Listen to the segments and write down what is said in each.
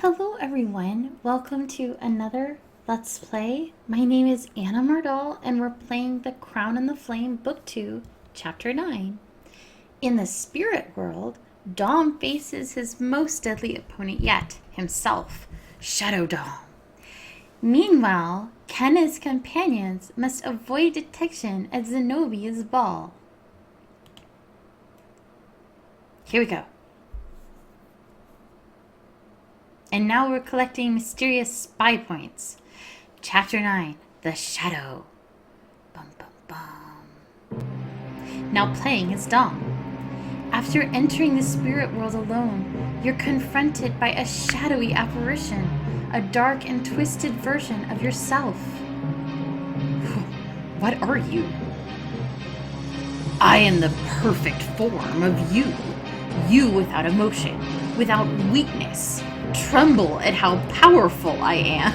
Hello everyone, welcome to another Let's Play. My name is Anna Mardal and we're playing The Crown and the Flame Book 2, Chapter 9. In the spirit world, Dom faces his most deadly opponent yet, himself, Shadow Dom. Meanwhile, Kenna's companions must avoid detection at Zenobia's ball. Here we go. And now we're collecting mysterious spy points. Chapter 9, The Shadow. Bum, bum, bum. Now playing as Dom. After entering the spirit world alone, you're confronted by a shadowy apparition, a dark and twisted version of yourself. What are you? I am the perfect form of you. You without emotion, without weakness. Tremble at how powerful I am.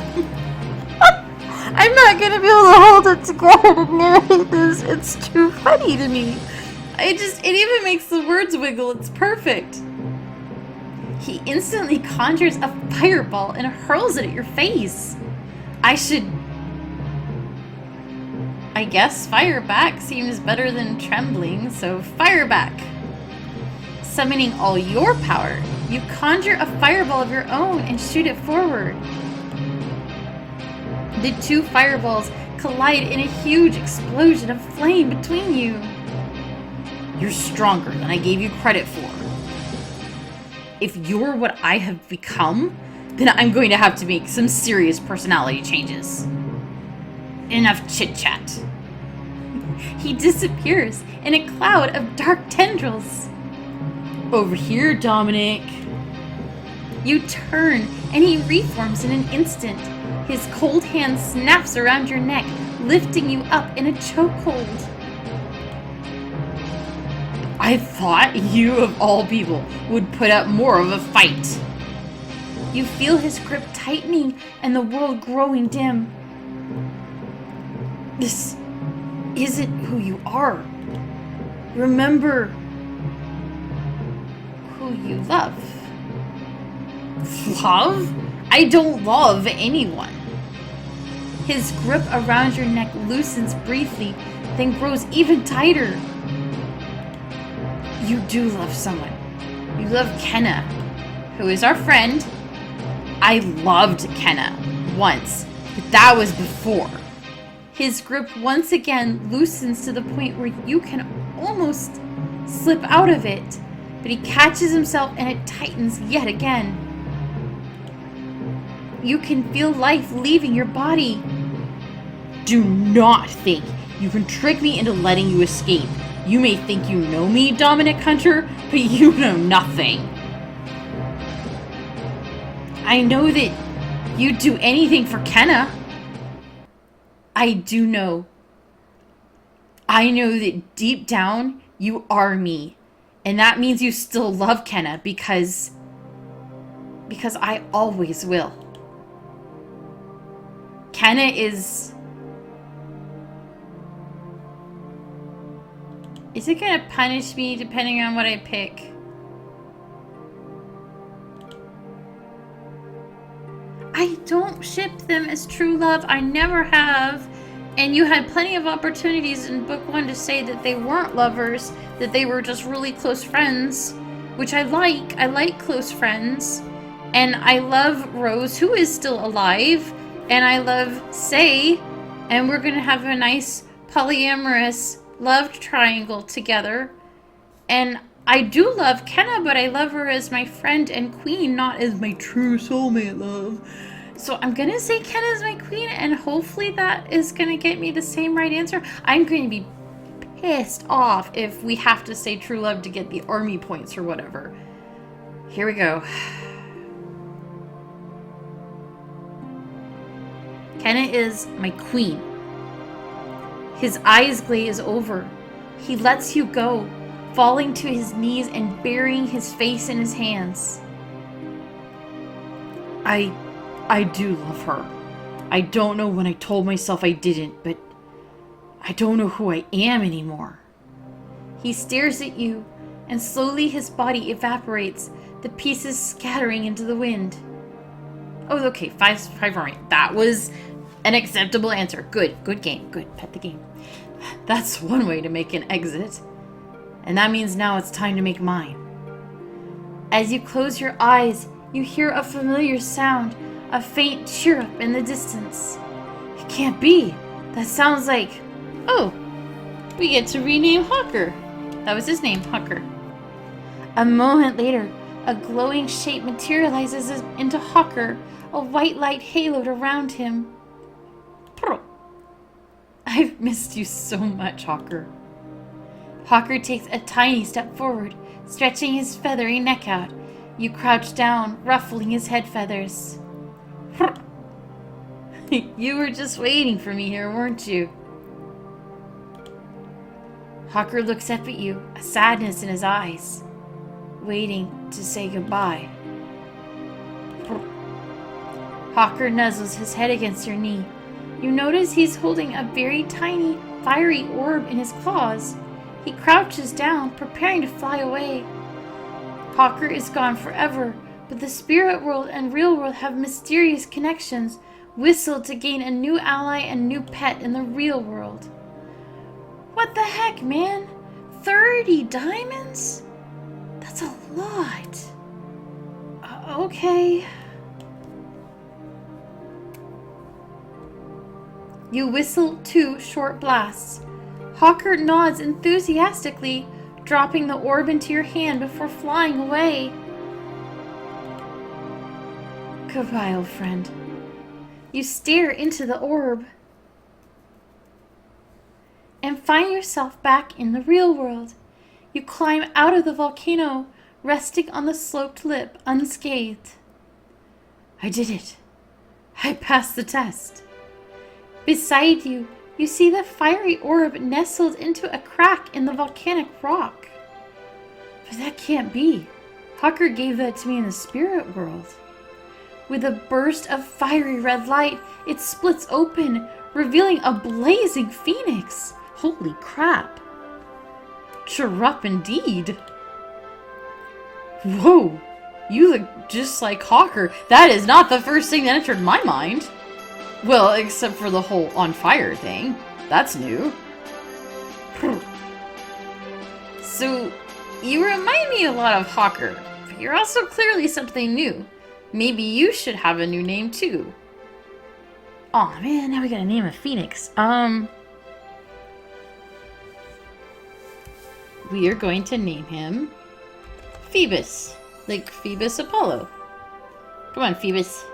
I'm not gonna be able to hold it together to narrate this. It's too funny to me. It even makes the words wiggle. It's perfect. He instantly conjures a fireball and hurls it at your face. I guess fire back seems better than trembling, so fire back. Summoning all your power, you conjure a fireball of your own and shoot it forward. The two fireballs collide in a huge explosion of flame between you. You're stronger than I gave you credit for. If you're what I have become, then I'm going to have to make some serious personality changes. Enough chit-chat. He disappears in a cloud of dark tendrils. Over here, Dominic. You turn, and he reforms in an instant. His cold hand snaps around your neck, lifting you up in a chokehold. I thought you, of all people, would put up more of a fight. You feel his grip tightening and the world growing dim. This isn't who you are. Remember who you love. Love? I don't love anyone. His grip around your neck loosens briefly, then grows even tighter. You do love someone. You love Kenna, who is our friend. I loved Kenna once, but that was before. His grip once again loosens to the point where you can almost slip out of it, but he catches himself and it tightens yet again. You can feel life leaving your body. Do not think you can trick me into letting you escape. You may think you know me, Dominic Hunter, but you know nothing. I know that you'd do anything for Kenna. I do know. I know that deep down, you are me. And that means you still love Kenna because I always will. Kenna is it gonna punish me depending on what I pick? I don't ship them as true love. I never have. And you had plenty of opportunities in book 1 to say that they weren't lovers, that they were just really close friends, which I like. I like close friends. And I love Rose, who is still alive. And I love Say. And we're going to have a nice polyamorous love triangle together. And I do love Kenna, but I love her as my friend and queen, not as my true soulmate love. So I'm going to say Kenna's my queen, and hopefully that is going to get me the same right answer. I'm going to be pissed off if we have to say true love to get the army points or whatever. Here we go. Kenna is my queen. His eyes glaze over. He lets you go, falling to his knees and burying his face in his hands. I do love her. I don't know when I told myself I didn't, but I don't know who I am anymore. He stares at you, and slowly his body evaporates, the pieces scattering into the wind. Oh, okay, five for me. That was an acceptable answer. Good game. Good, pet the game. That's one way to make an exit. And that means now it's time to make mine. As you close your eyes, you hear a familiar sound, a faint chirrup in the distance. It can't be. That sounds like... Oh, we get to rename Hawker. That was his name, Hawker. A moment later, a glowing shape materializes into Hawker, a white light haloed around him. I've missed you so much, Hawker. Hawker takes a tiny step forward, stretching his feathery neck out. You crouch down, ruffling his head feathers. You were just waiting for me here, weren't you? Hawker looks up at you, a sadness in his eyes, waiting to say goodbye. Hawker nuzzles his head against your knee. You notice he's holding a very tiny, fiery orb in his claws. He crouches down, preparing to fly away. Hawker is gone forever, but the spirit world and real world have mysterious connections, whistled to gain a new ally and new pet in the real world. What the heck, man? 30 diamonds? That's a lot. Okay. You whistle 2 short blasts. Hawker nods enthusiastically, dropping the orb into your hand before flying away. Goodbye, old friend. You stare into the orb and find yourself back in the real world. You climb out of the volcano, resting on the sloped lip, unscathed. I did it. I passed the test. Beside you, you see the fiery orb nestled into a crack in the volcanic rock. But that can't be. Hawker gave that to me in the spirit world. With a burst of fiery red light, it splits open, revealing a blazing phoenix. Holy crap. Chirrup indeed. Whoa, you look just like Hawker. That is not the first thing that entered my mind. Well, except for the whole on fire thing. That's new. So, you remind me a lot of Hawker, but you're also clearly something new. Maybe you should have a new name too. Aw, man, now we gotta name a phoenix. We are going to name him Phoebus. Like Phoebus Apollo. Come on, Phoebus.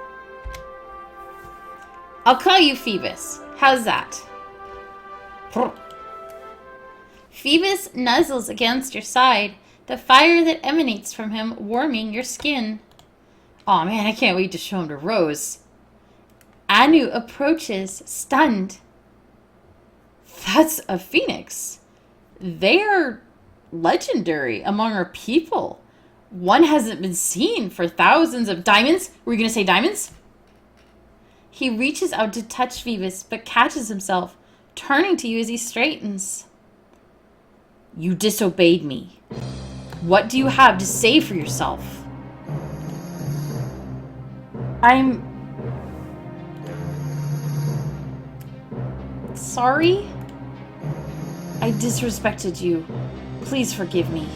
I'll call you Phoebus. How's that? Phoebus nuzzles against your side, the fire that emanates from him warming your skin. Aw, man, I can't wait to show him to Rose. Anu approaches, stunned. That's a phoenix. They are legendary among our people. One hasn't been seen for thousands of diamonds. Were you going to say diamonds? He reaches out to touch Phoebus, but catches himself, turning to you as he straightens. You disobeyed me. What do you have to say for yourself? I'm sorry. I disrespected you. Please forgive me.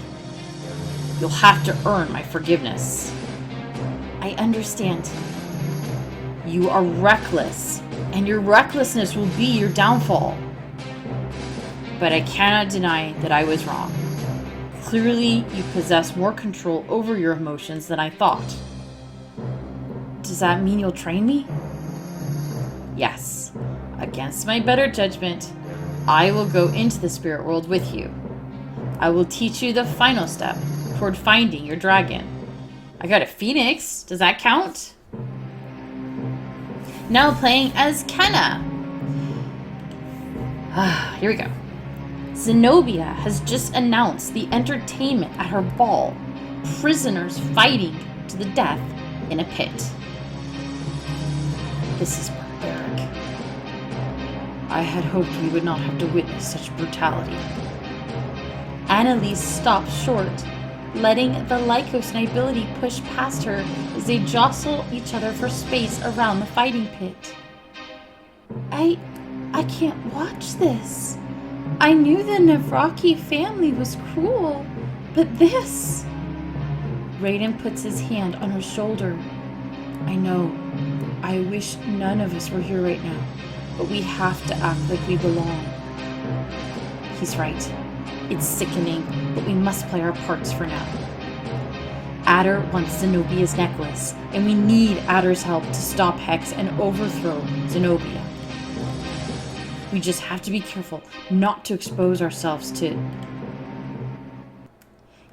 You'll have to earn my forgiveness. I understand. You are reckless, and your recklessness will be your downfall. But I cannot deny that I was wrong. Clearly, you possess more control over your emotions than I thought. Does that mean you'll train me? Yes. Against my better judgment, I will go into the spirit world with you. I will teach you the final step toward finding your dragon. I got a phoenix. Does that count? Now playing as Kenna. Here we go. Zenobia has just announced the entertainment at her ball. Prisoners fighting to the death in a pit. This is barbaric. I had hoped we would not have to witness such brutality. Annalise stops short, letting the Lycos nobility push past her as they jostle each other for space around the fighting pit. I can't watch this. I knew the Navraki family was cruel, but this... Raiden puts his hand on her shoulder. I know. I wish none of us were here right now, but we have to act like we belong. He's right. It's sickening, but we must play our parts for now. Adder wants Zenobia's necklace, and we need Adder's help to stop Hex and overthrow Zenobia. We just have to be careful not to expose ourselves to...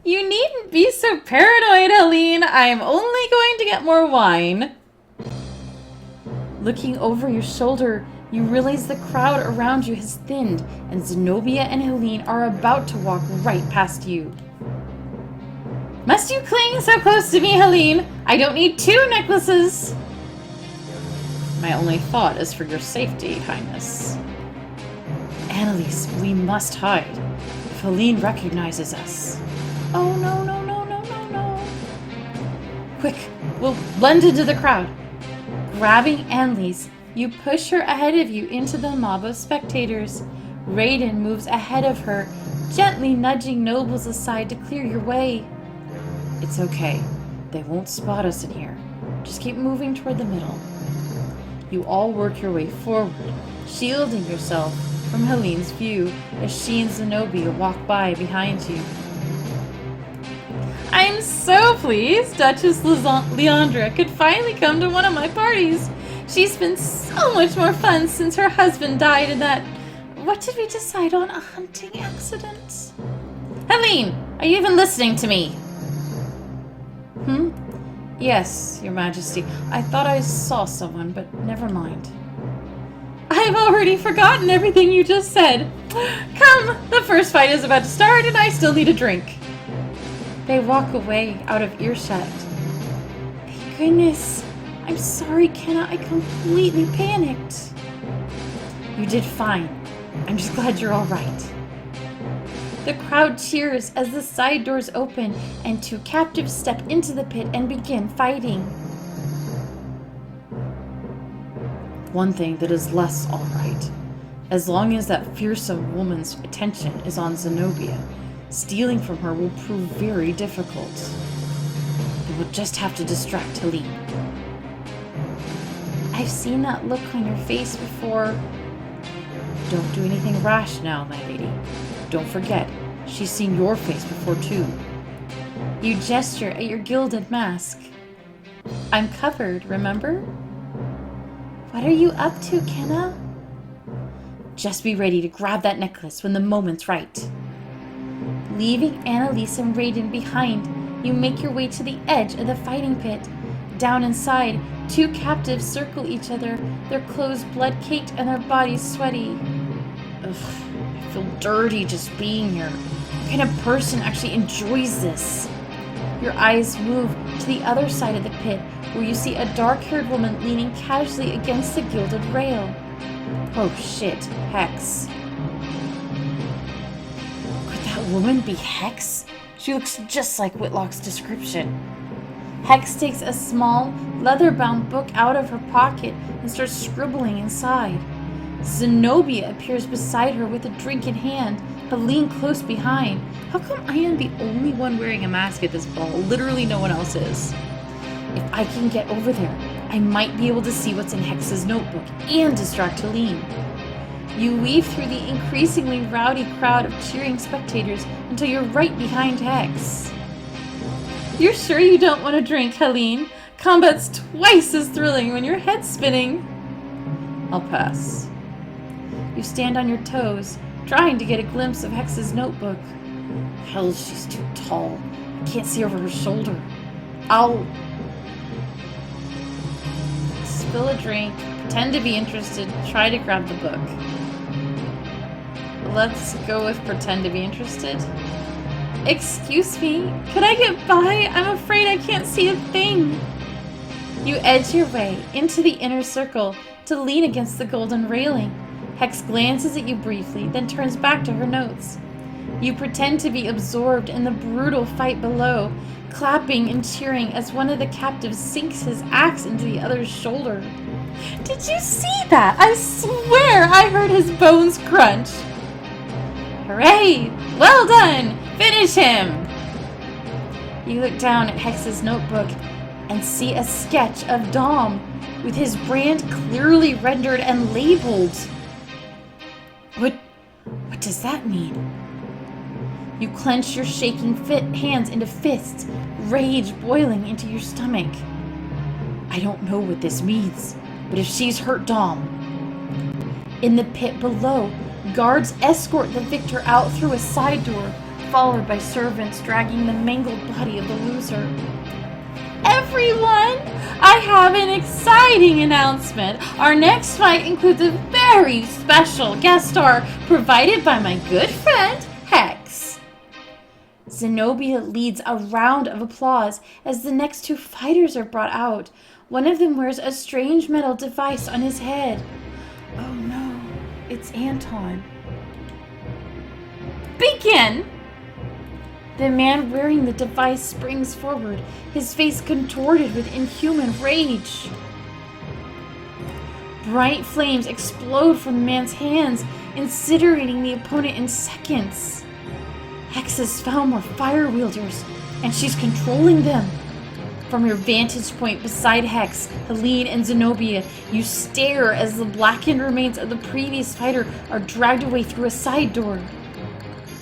You needn't be so paranoid, Helene. I'm only going to get more wine. Looking over your shoulder, you realize the crowd around you has thinned, and Zenobia and Helene are about to walk right past you. Must you cling so close to me, Helene? I don't need 2 necklaces. My only thought is for your safety, Highness. Annalise, we must hide. If Helene recognizes us... Oh, no, no, no, no, no, no. Quick, we'll blend into the crowd. Grabbing Annalise, you push her ahead of you into the mob of spectators. Raiden moves ahead of her, gently nudging nobles aside to clear your way. It's okay. They won't spot us in here. Just keep moving toward the middle. You all work your way forward, shielding yourself from Helene's view as she and Zenobia walk by behind you. I'm so pleased Duchess Leandra could finally come to one of my parties. She's been so much more fun since her husband died in that... What did we decide on? A hunting accident? Helene, are you even listening to me? Yes, Your Majesty. I thought I saw someone, but never mind. I've already forgotten everything you just said. Come, the first fight is about to start and I still need a drink. They walk away out of earshot. Thank goodness. I'm sorry, Kenna. I completely panicked. You did fine. I'm just glad you're all right. The crowd cheers as the side doors open and 2 captives step into the pit and begin fighting. One thing that is less all right. As long as that fearsome woman's attention is on Zenobia, stealing from her will prove very difficult. They will just have to distract Helene. I've seen that look on your face before. Don't do anything rash now, my lady. Don't forget, she's seen your face before too. You gesture at your gilded mask. I'm covered, remember? What are you up to, Kenna? Just be ready to grab that necklace when the moment's right. Leaving Annalise and Raiden behind, you make your way to the edge of the fighting pit. Down inside, 2 captives circle each other, their clothes blood-caked and their bodies sweaty. Ugh, I feel dirty just being here. What kind of person actually enjoys this? Your eyes move to the other side of the pit, where you see a dark-haired woman leaning casually against the gilded rail. Oh shit, Hex. Could that woman be Hex? She looks just like Whitlock's description. Hex takes a small, leather-bound book out of her pocket and starts scribbling inside. Zenobia appears beside her with a drink in hand, Helene close behind. How come I am the only one wearing a mask at this ball? Literally no one else is. If I can get over there, I might be able to see what's in Hex's notebook and distract Helene. You weave through the increasingly rowdy crowd of cheering spectators until you're right behind Hex. You're sure you don't want a drink, Helene? Combat's twice as thrilling when your head's spinning. I'll pass. You stand on your toes, trying to get a glimpse of Hex's notebook. Hell, she's too tall. I can't see over her shoulder. I'll spill a drink, pretend to be interested, try to grab the book. Let's go with pretend to be interested. Excuse me, could I get by? I'm afraid I can't see a thing. You edge your way into the inner circle to lean against the golden railing. Hex glances at you briefly, then turns back to her notes. You pretend to be absorbed in the brutal fight below, clapping and cheering as one of the captives sinks his axe into the other's shoulder. Did you see that? I swear I heard his bones crunch. Hooray! Well done! Finish him! You look down at Hex's notebook and see a sketch of Dom with his brand clearly rendered and labeled. What does that mean? You clench your shaking hands into fists, rage boiling into your stomach. I don't know what this means, but if she's hurt Dom. In the pit below, guards escort the victor out through a side door, followed by servants dragging the mangled body of the loser. Everyone, I have an exciting announcement. Our next fight includes a very special guest star provided by my good friend, Hex. Zenobia leads a round of applause as the next two fighters are brought out. One of them wears a strange metal device on his head. Oh no, it's Anton. Begin! The man wearing the device springs forward, his face contorted with inhuman rage. Bright flames explode from the man's hands, incinerating the opponent in seconds. Hex has found more fire wielders, and she's controlling them. From your vantage point beside Hex, Helene, and Zenobia, you stare as the blackened remains of the previous fighter are dragged away through a side door.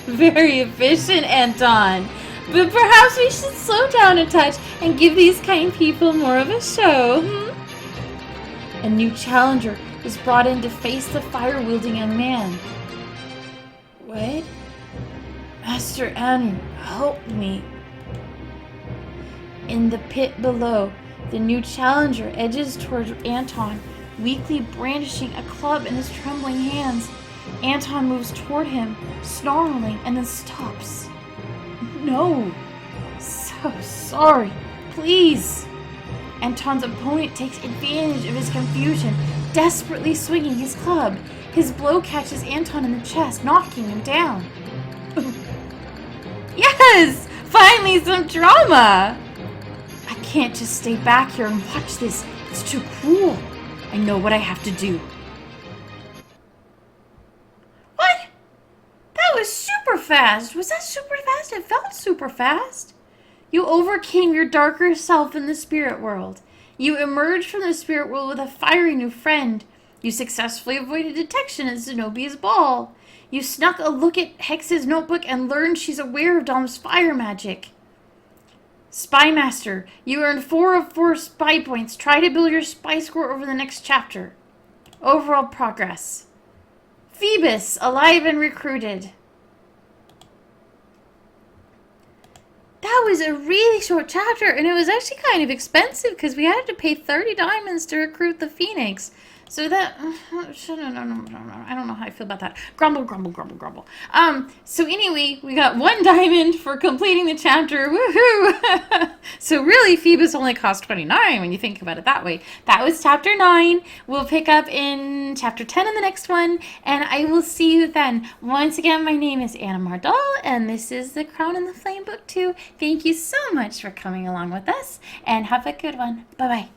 Very efficient, Anton. But perhaps we should slow down a touch and give these kind people more of a show. A new challenger is brought in to face the fire-wielding young man. What? Master Anu, help me. In the pit below, the new challenger edges towards Anton, weakly brandishing a club in his trembling hands. Anton moves toward him, snarling, and then stops. No! So sorry. Please! Anton's opponent takes advantage of his confusion, desperately swinging his club. His blow catches Anton in the chest, knocking him down. Yes! Finally some drama! I can't just stay back here and watch this. It's too cruel. I know what I have to do. What? That was super fast. Was that super fast? It felt super fast. You overcame your darker self in the spirit world. You emerged from the spirit world with a fiery new friend. You successfully avoided detection at Zenobia's ball. You snuck a look at Hex's notebook and learned she's aware of Dom's fire magic. Spy Master, you earned 4 of 4 spy points. Try to build your spy score over the next chapter. Overall progress. Phoebus, alive and recruited. That was a really short chapter, and it was actually kind of expensive because we had to pay 30 diamonds to recruit the Phoenix. So that, I don't know how I feel about that. Grumble, grumble, grumble, grumble. So anyway, we got 1 diamond for completing the chapter. Woohoo! So really, Phoebus only cost 29 when you think about it that way. That was chapter 9. We'll pick up in chapter 10 in the next one, and I will see you then. Once again, my name is Anna Mardal, and this is The Crown and the Flame Book 2. Thank you so much for coming along with us, and have a good one. Bye-bye.